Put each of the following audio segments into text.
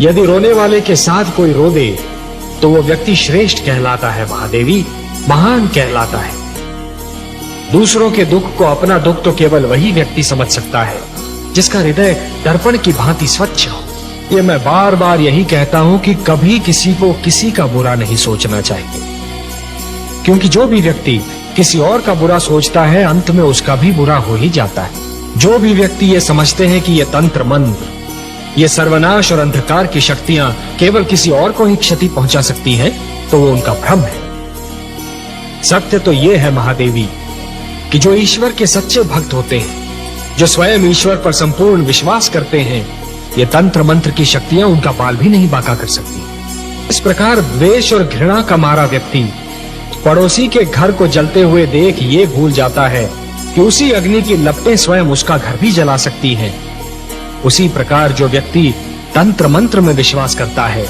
यदि रोने वाले के साथ कोई रो दे तो वो व्यक्ति श्रेष्ठ कहलाता है महादेवी, महान कहलाता है। दूसरों के दुख को अपना दुख तो केवल वही व्यक्ति समझ सकता है जिसका हृदय दर्पण की भांति स्वच्छ हो। ये मैं बार बार यही कहता हूं कि कभी किसी को किसी का बुरा नहीं सोचना चाहिए, क्योंकि जो भी व्यक्ति किसी और का बुरा सोचता है अंत में उसका भी बुरा हो ही जाता है। जो भी व्यक्ति ये समझते हैं कि ये तंत्र मंत्र, ये सर्वनाश और अंधकार की शक्तियां केवल किसी और को ही क्षति पहुंचा सकती हैं, तो वो उनका भ्रम है। सत्य तो ये है महादेवी कि जो ईश्वर के सच्चे भक्त होते हैं, जो स्वयं ईश्वर पर संपूर्ण विश्वास करते हैं, ये तंत्र मंत्र की शक्तियां उनका बाल भी नहीं बांका कर सकती। इस प्रकार द्वेष और घृणा का मारा व्यक्ति पड़ोसी के घर को जलते हुए देख ये भूल जाता है कि उसी अग्नि की लपटें स्वयं उसका घर भी जला सकती हैं। उसी प्रकार जो व्यक्ति तंत्र मंत्र में विश्वास करता है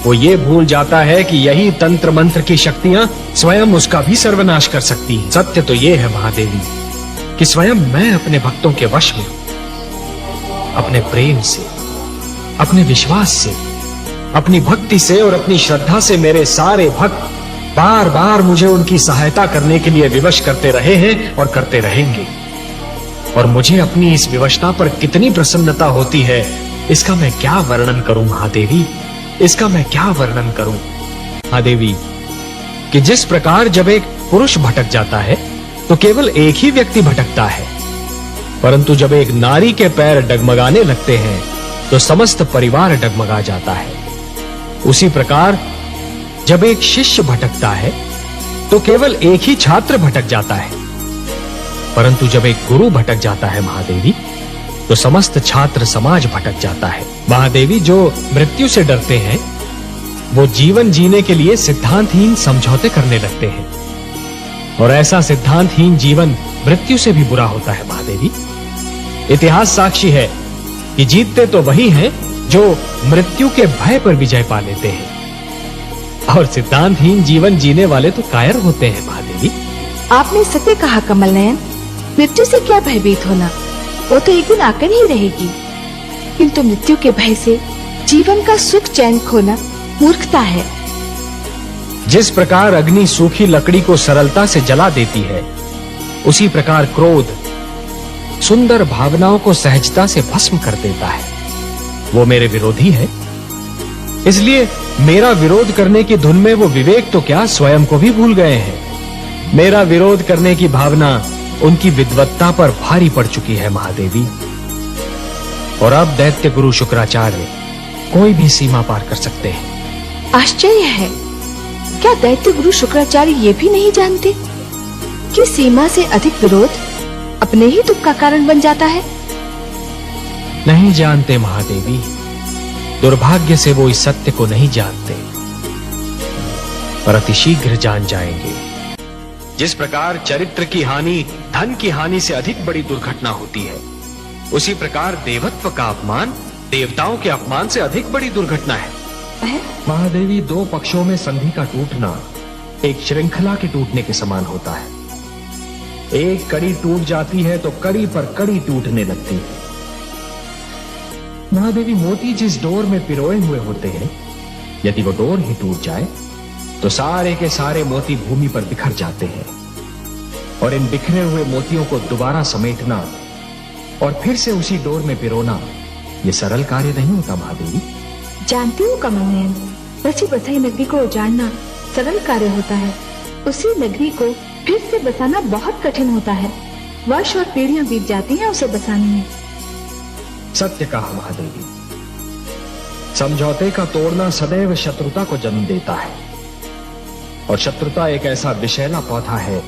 वो ये भूल जाता है कि यही तंत्र मंत्र की शक्तियां स्वयं उसका भी सर्वनाश कर सकती हैं। सत्य तो ये है महादेवी कि स्वयं मैं अपने भक्तों के वश में हूं। अपने प्रेम से, अपने विश्वास से, अपनी भक्ति से और अपनी श्रद्धा से मेरे सारे भक्त बार बार मुझे उनकी सहायता करने के लिए विवश करते रहे हैं और करते रहेंगे। और मुझे अपनी इस विवशता पर कितनी प्रसन्नता होती है, इसका मैं क्या वर्णन करूं महादेवी, इसका मैं क्या वर्णन करूं महादेवी। कि जिस प्रकार जब एक पुरुष भटक जाता है तो केवल एक ही व्यक्ति भटकता है, परंतु जब एक नारी के पैर डगमगाने लगते हैं तो समस्त परिवार डगमगा जाता है। उसी प्रकार जब एक शिष्य भटकता है तो केवल एक ही छात्र भटक जाता है, परंतु जब एक गुरु भटक जाता है महादेवी तो समस्त छात्र समाज भटक जाता है। महादेवी, जो मृत्यु से डरते हैं वो जीवन जीने के लिए सिद्धांतहीन समझौते करने लगते हैं, और ऐसा सिद्धांतहीन जीवन मृत्यु से भी बुरा होता है महादेवी। इतिहास साक्षी है कि जीतते तो वही हैं जो मृत्यु के भय पर विजय पा लेते हैं, और सिद्धांतहीन जीवन जीने वाले तो कायर होते हैं महादेवी। आपने सत्य कहा कमल नयन, मृत्यु से क्या भयभीत होना, वो तो एक दिन आकर ही रहेगी। किंतु मृत्यु के भय से जीवन का सुख चैन खोना मूर्खता है। जिस प्रकार अग्नि सूखी लकड़ी को सरलता से जला देती है, उसी प्रकार क्रोध सुंदर भावनाओं को सहजता से भस्म कर देता है। वो मेरे विरोधी है, इसलिए मेरा विरोध करने की धुन में वो विवेक तो क्या स्वयं को भी भूल गए हैं। मेरा विरोध करने की भावना उनकी विद्वत्ता पर भारी पड़ चुकी है महादेवी। और अब दैत्य गुरु शुक्राचार्य कोई भी सीमा पार कर सकते हैं। आश्चर्य है, क्या दैत्य गुरु शुक्राचार्य ये भी नहीं जानते कि सीमा से अधिक विरोध अपने ही दुख का कारण बन जाता है? नहीं जानते महादेवी, दुर्भाग्य से वो इस सत्य को नहीं जानते, पर अतिशीघ्र जान जाएंगे। जिस प्रकार चरित्र की हानि धन की हानि से अधिक बड़ी दुर्घटना होती है, उसी प्रकार देवत्व का अपमान देवताओं के अपमान से अधिक बड़ी दुर्घटना है। महादेवी, दो पक्षों में संधि का टूटना एक श्रृंखला के टूटने के समान होता है। एक कड़ी टूट जाती है तो कड़ी पर कड़ी टूटने लगती है। महादेवी, मोती जिस डोर में पिरोए हुए होते हैं, यदि वो डोर ही टूट जाए तो सारे के सारे मोती भूमि पर बिखर जाते हैं, और इन बिखरे हुए मोतियों को दोबारा समेटना और फिर से उसी डोर में पिरोना ये सरल कार्य नहीं होता महादेवी। जानती हूँ कमल नयन, बची बसाई नगरी को उजाड़ना सरल कार्य होता है, उसी नगरी को फिर से बसाना बहुत कठिन होता है। वर्ष और पीढ़ियां बीत जाती हैं उसे बसाने में। सत्य कहा महादेवी, समझौते का तोड़ना सदैव शत्रुता को जन्म देता है, और शत्रुता एक ऐसा विषैला पौधा है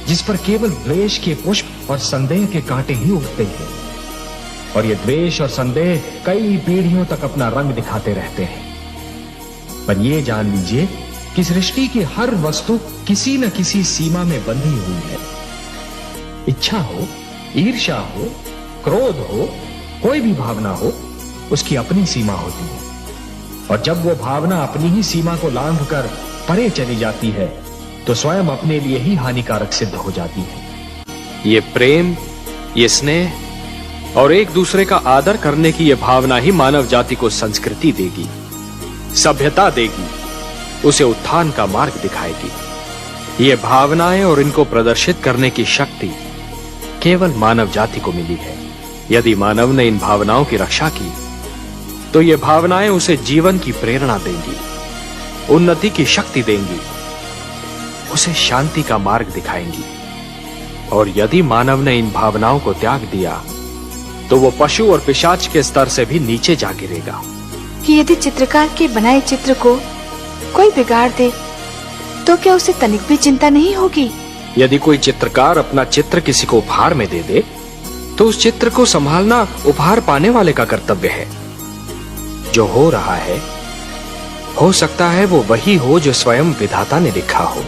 जिस पर केवल द्वेष के पुष्प और संदेह के कांटे ही उगते हैं, और ये द्वेष और संदेह कई पीढ़ियों तक अपना रंग दिखाते रहते हैं। पर ये जान लीजिए कि सृष्टि की हर वस्तु किसी न किसी सीमा में बंधी हुई है। इच्छा हो, ईर्ष्या हो, क्रोध हो, कोई भी भावना हो, उसकी अपनी सीमा होती है, और जब वो भावना अपनी ही सीमा को लांघकर परे चली जाती है तो स्वयं अपने लिए ही हानिकारक सिद्ध हो जाती है। ये प्रेम, ये स्नेह, और एक दूसरे का आदर करने की यह भावना ही मानव जाति को संस्कृति देगी, सभ्यता देगी, उसे उत्थान का मार्ग दिखाएगी। ये भावनाएं और इनको प्रदर्शित करने की शक्ति केवल मानव जाति को मिली है। यदि मानव ने इन भावनाओं की रक्षा की तो ये भावनाएं उसे जीवन की प्रेरणा देंगी, उन्नति की शक्ति देंगी, उसे शांति का मार्ग दिखाएंगी। और यदि मानव ने इन भावनाओं को त्याग दिया तो वो पशु और पिशाच के स्तर से भी नीचे जा गिरेगा। कि यदि चित्रकार के बनाए चित्र को कोई बिगाड़ दे तो क्या उसे तनिक भी चिंता नहीं होगी? यदि कोई चित्रकार अपना चित्र किसी को उपहार में दे दे तो उस चित्र को संभालना उपहार पाने वाले का कर्तव्य है। जो हो रहा है, हो सकता है वो वही हो जो स्वयं विधाता ने लिखा हो।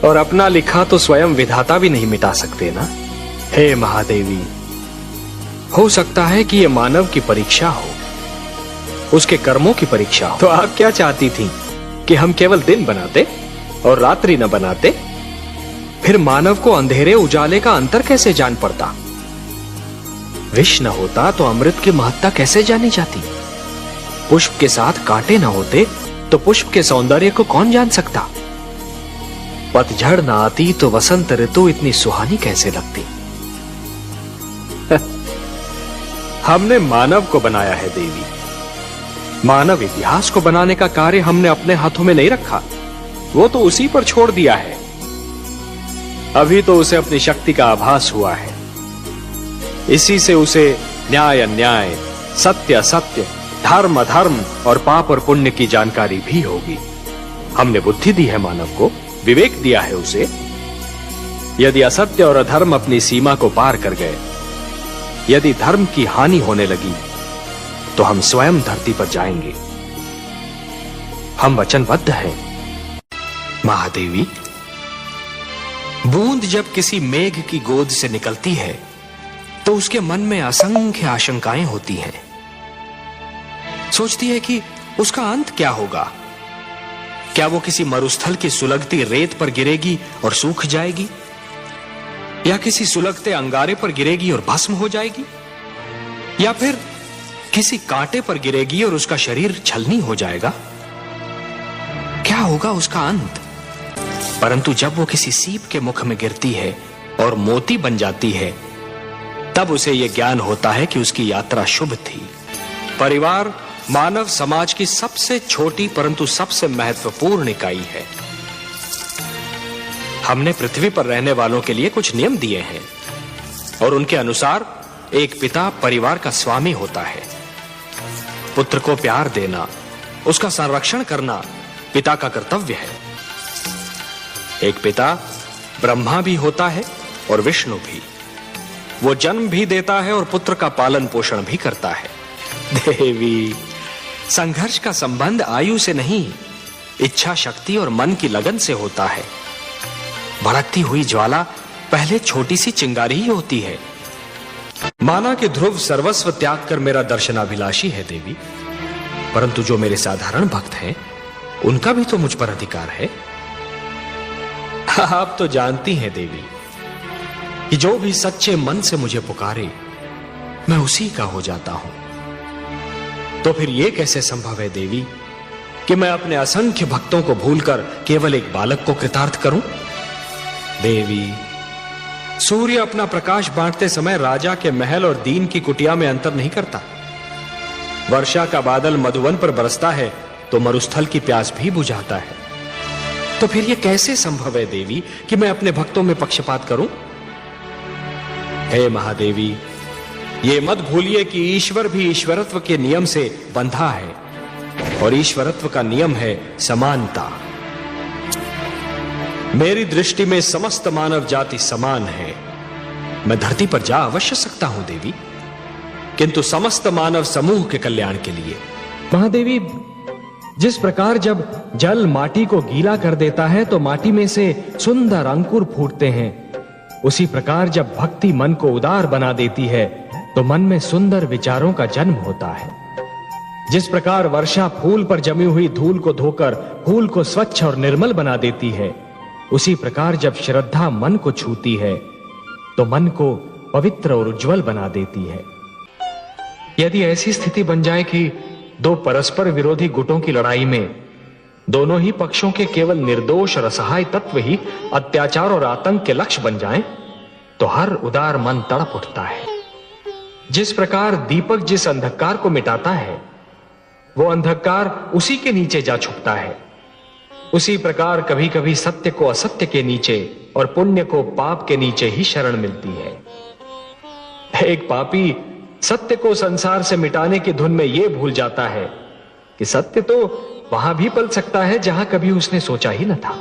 और अपना लिखा तो स्वयं विधाता भी नहीं मिटा सकते ना। हे महादेवी, हो सकता है कि ये मानव की परीक्षा हो, उसके कर्मों की परीक्षा हो। तो आप क्या चाहती थी कि हम केवल दिन बनाते और रात्रि न बनाते? फिर मानव को अंधेरे उजाले का अंतर कैसे जान पड़ता? विष न होता तो अमृत की महत्ता कैसे जानी जाती? पुष्प के साथ कांटे न होते तो पुष्प के सौंदर्य को कौन जान सकता? पतझड़ न आती तो वसंत ऋतु इतनी सुहानी कैसे लगती? हमने मानव को बनाया है देवी। मानव इतिहास को बनाने का कार्य हमने अपने हाथों में नहीं रखा, वो तो उसी पर छोड़ दिया है। अभी तो उसे अपनी शक्ति का आभास हुआ है। इसी से उसे न्याय अन्याय, सत्य असत्य, धर्म अधर्म और पाप और पुण्य की जानकारी भी होगी। हमने बुद्धि दी है मानव को, विवेक दिया है उसे। यदि असत्य और अधर्म अपनी सीमा को पार कर गए, यदि धर्म की हानि होने लगी, तो हम स्वयं धरती पर जाएंगे। हम वचनबद्ध हैं। महादेवी, बूंद जब किसी मेघ की गोद से निकलती है तो उसके मन में असंख्य आशंकाएं होती हैं। सोचती है कि उसका अंत क्या होगा। क्या वो किसी मरुस्थल की सुलगती रेत पर गिरेगी और सूख जाएगी, या किसी सुलगते अंगारे पर गिरेगी और भस्म हो जाएगी, या फिर किसी कांटे पर गिरेगी और उसका शरीर छलनी हो जाएगा? क्या होगा उसका अंत? परंतु जब वो किसी सीप के मुख में गिरती है और मोती बन जाती है, तब उसे यह ज्ञान होता है कि उसकी यात्रा शुभ थी। परिवार मानव समाज की सबसे छोटी परंतु सबसे महत्वपूर्ण इकाई है। हमने पृथ्वी पर रहने वालों के लिए कुछ नियम दिए हैं और उनके अनुसार एक पिता परिवार का स्वामी होता है। पुत्र को प्यार देना, उसका संरक्षण करना पिता का कर्तव्य है। एक पिता ब्रह्मा भी होता है और विष्णु भी। वो जन्म भी देता है और पुत्र का पालन पोषण भी करता है। देवी, संघर्ष का संबंध आयु से नहीं, इच्छा शक्ति और मन की लगन से होता है। भड़कती हुई ज्वाला पहले छोटी सी चिंगारी ही होती है। माना कि ध्रुव सर्वस्व त्याग कर मेरा दर्शनाभिलाषी है देवी, परंतु जो मेरे साधारण भक्त हैं, उनका भी तो मुझ पर अधिकार है। आप तो जानती हैं देवी कि जो भी सच्चे मन से मुझे पुकारे, मैं उसी का हो जाता हूं। तो फिर यह कैसे संभव है देवी कि मैं अपने असंख्य भक्तों को भूलकर केवल एक बालक को कृतार्थ करूं? देवी, सूर्य अपना प्रकाश बांटते समय राजा के महल और दीन की कुटिया में अंतर नहीं करता। वर्षा का बादल मधुवन पर बरसता है तो मरुस्थल की प्यास भी बुझाता है। तो फिर यह कैसे संभव है देवी कि मैं अपने भक्तों में पक्षपात करूं? हे महादेवी, ये मत भूलिए कि ईश्वर भी ईश्वरत्व के नियम से बंधा है और ईश्वरत्व का नियम है समानता। मेरी दृष्टि में समस्त मानव जाति समान है। मैं धरती पर जा अवश्य सकता हूं देवी, किंतु समस्त मानव समूह के कल्याण के लिए। महादेवी, जिस प्रकार जब जल माटी को गीला कर देता है तो माटी में से सुंदर अंकुर फूटते हैं, उसी प्रकार जब भक्ति मन को उदार बना देती है तो मन में सुंदर विचारों का जन्म होता है। जिस प्रकार वर्षा फूल पर जमी हुई धूल को धोकर फूल को स्वच्छ और निर्मल बना देती है, उसी प्रकार जब श्रद्धा मन को छूती है तो मन को पवित्र और उज्जवल बना देती है। यदि ऐसी स्थिति बन जाए कि दो परस्पर विरोधी गुटों की लड़ाई में दोनों ही पक्षों के केवल निर्दोष और असहाय तत्व ही अत्याचार और आतंक के लक्ष्य बन जाएं, तो हर उदार मन तड़प उठता है। जिस प्रकार दीपक जिस अंधकार को मिटाता है, वो अंधकार उसी के नीचे जा छुपता है, उसी प्रकार कभी कभी सत्य को असत्य के नीचे और पुण्य को पाप के नीचे ही शरण मिलती है। एक पापी सत्य को संसार से मिटाने की धुन में यह भूल जाता है कि सत्य तो वहां भी पल सकता है जहां कभी उसने सोचा ही न था।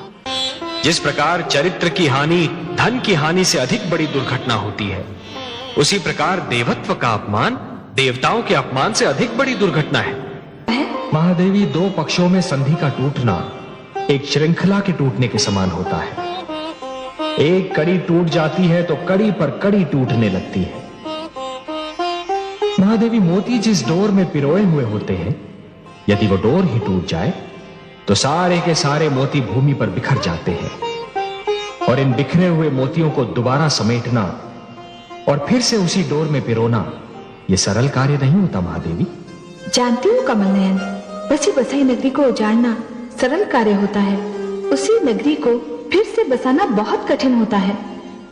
जिस प्रकार चरित्र की हानि धन की हानि से अधिक बड़ी दुर्घटना होती है, उसी प्रकार देवत्व का अपमान देवताओं के अपमान से अधिक बड़ी दुर्घटना है। महादेवी, दो पक्षों में संधि का टूटना एक श्रृंखला के टूटने के समान होता है। एक कड़ी टूट जाती है तो कड़ी पर कड़ी टूटने लगती है। महादेवी, मोती जिस डोर में पिरोए हुए होते हैं, यदि वो डोर ही टूट जाए तो सारे के सारे मोती भूमि पर बिखर जाते हैं। और इन बिखरे हुए मोतियों को दोबारा समेटना और फिर से उसी डोर में पिरोना यह सरल कार्य नहीं होता। महादेवी, जानती हूँ कमल नयन, बसी बसाई नगरी को उजाड़ना सरल कार्य होता है, उसी नगरी को फिर से बसाना बहुत कठिन होता है।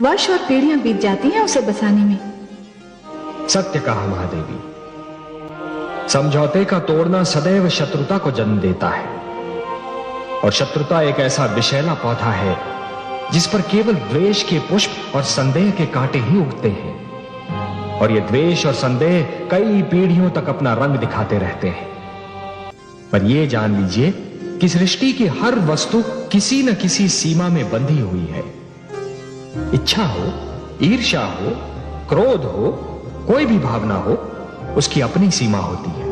वर्ष और पीढ़ियां बीत जाती हैं उसे बसाने में। सत्य कहा महादेवी। समझौते का तोड़ना सदैव शत्रुता को जन्म देता है, और शत्रुता एक ऐसा विषैला पौधा है जिस पर केवल द्वेष के पुष्प और संदेह के कांटे ही उगते हैं। और ये द्वेष और संदेह कई पीढ़ियों तक अपना रंग दिखाते रहते हैं। पर यह जान लीजिए कि सृष्टि की हर वस्तु किसी न किसी सीमा में बंधी हुई है। इच्छा हो, ईर्ष्या हो, क्रोध हो, कोई भी भावना हो, उसकी अपनी सीमा होती है।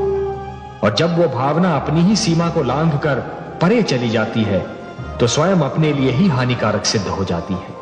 और जब वो भावना अपनी ही सीमा को लांघकर परे चली जाती है, तो स्वयं अपने लिए ही हानिकारक सिद्ध हो जाती है।